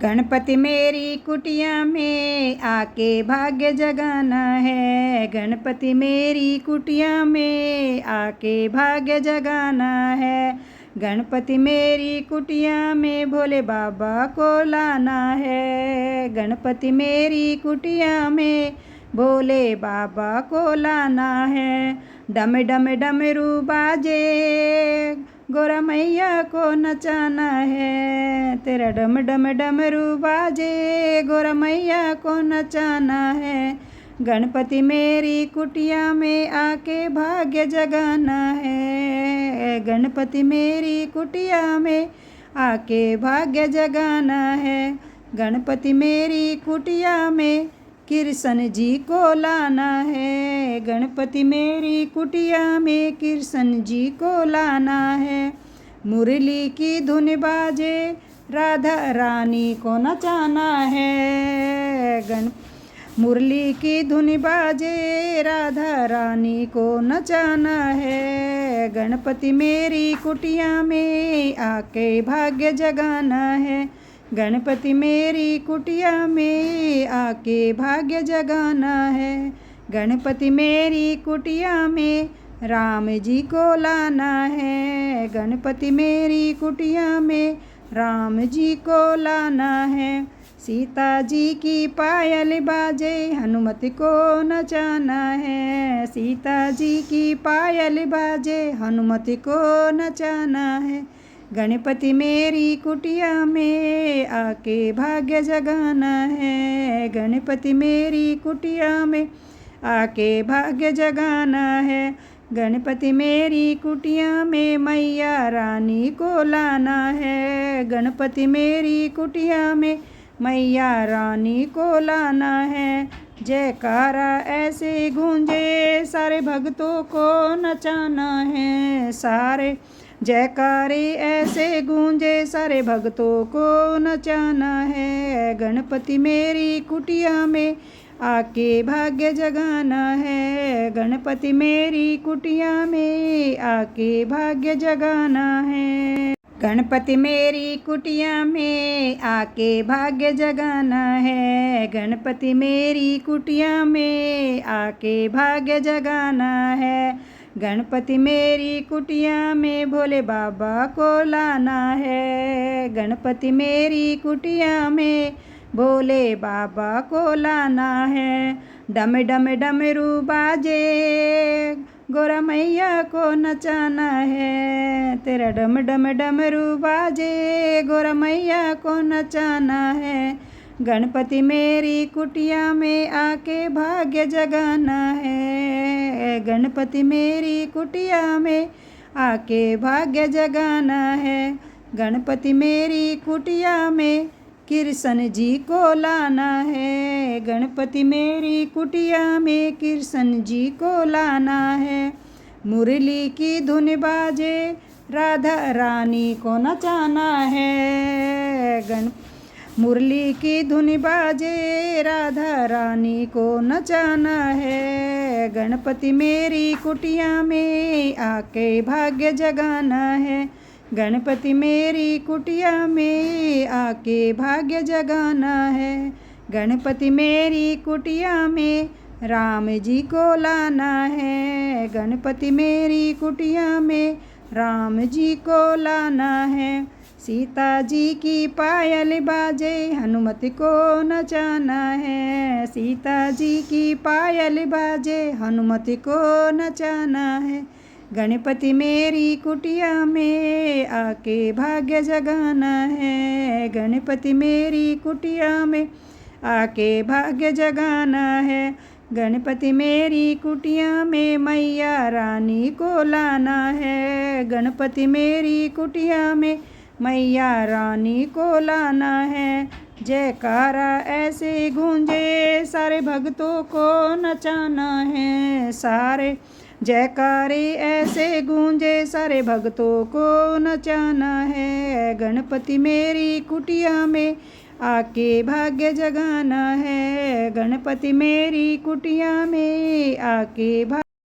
गणपति मेरी कुटिया में आके भाग्य जगाना है। गणपति मेरी कुटिया में आके भाग्य जगाना है। गणपति मेरी कुटिया में भोले बाबा को लाना है। गणपति मेरी कुटिया में भोले बाबा को लाना है। डम डम डमरू बाजे गोरा मैया को नचाना है। तेरा डम डम डमरू बाजे गोरा मैया को नचाना है। गणपति मेरी कुटिया में आके भाग्य जगाना है। गणपति मेरी कुटिया में आके भाग्य जगाना है। गणपति मेरी कुटिया में कृष्ण जी को लाना है। गणपति मेरी कुटिया में कृष्ण जी को लाना है। मुरली की धुन बाजे राधा रानी को नचाना है। मुरली की धुन बाजे राधा रानी को नचाना है। गणपति मेरी कुटिया में आके भाग्य जगाना है। गणपति मेरी कुटिया में आके भाग्य जगाना है। गणपति मेरी कुटिया में राम जी को लाना है। गणपति मेरी कुटिया में राम जी को लाना है। सीता जी की पायल बाजे हनुमत को नचाना है। सीता जी की पायल बाजे हनुमत को नचाना है। गणपति मेरी कुटिया में आके भाग्य जगाना है। गणपति मेरी कुटिया में आके भाग्य जगाना है। गणपति मेरी कुटिया में मैया रानी को लाना है। गणपति मेरी कुटिया में मैया रानी को लाना है। जयकारा ऐसे गूंजे सारे भक्तों को नचाना है। सारे जयकारे ऐसे गूंजे सारे भक्तों को नचाना है। गणपति मेरी कुटिया में आके भाग्य जगाना है। गणपति मेरी कुटिया में आके भाग्य जगाना है। गणपति मेरी कुटिया में आके भाग्य जगाना है। गणपति मेरी कुटिया में आके भाग्य जगाना है। गणपति मेरी कुटिया में भोले बाबा को लाना है। गणपति मेरी कुटिया में भोले बाबा को लाना है। डम डम डमरू बाजे गोरा मैया को नचाना है। तेरा डम डम डमरू बाजे गोरा मैया को नचाना है। गणपति मेरी कुटिया में आके भाग्य जगाना है। गणपति मेरी कुटिया में आके भाग्य जगाना है। गणपति मेरी कुटिया में कृष्ण जी को लाना है। गणपति मेरी कुटिया में कृष्ण जी को लाना है। मुरली की धुन बाजे राधा रानी को नचाना है। मुरली की धुन बाजे राधा रानी को नचाना है। गणपति मेरी कुटिया में आके भाग्य जगाना है। गणपति मेरी कुटिया में आके भाग्य जगाना है। गणपति मेरी कुटिया में राम जी को लाना है। गणपति मेरी कुटिया में राम जी को लाना है। सीता जी की पायल बाजे हनुमत को नचाना है। सीता जी की पायल बाजे हनुमत को नचाना है। गणपति मेरी कुटिया में आके भाग्य जगाना है। गणपति मेरी कुटिया में आके भाग्य जगाना है। गणपति मेरी कुटिया में मैया रानी को लाना है। गणपति मेरी कुटिया में मैया रानी को लाना है। जयकारा ऐसे गूंजे सारे भक्तों को नचाना है। सारे जयकारे ऐसे गूंजे सारे भक्तों को नचाना है। गणपति मेरी कुटिया में आके भाग्य जगाना है। गणपति मेरी कुटिया में आके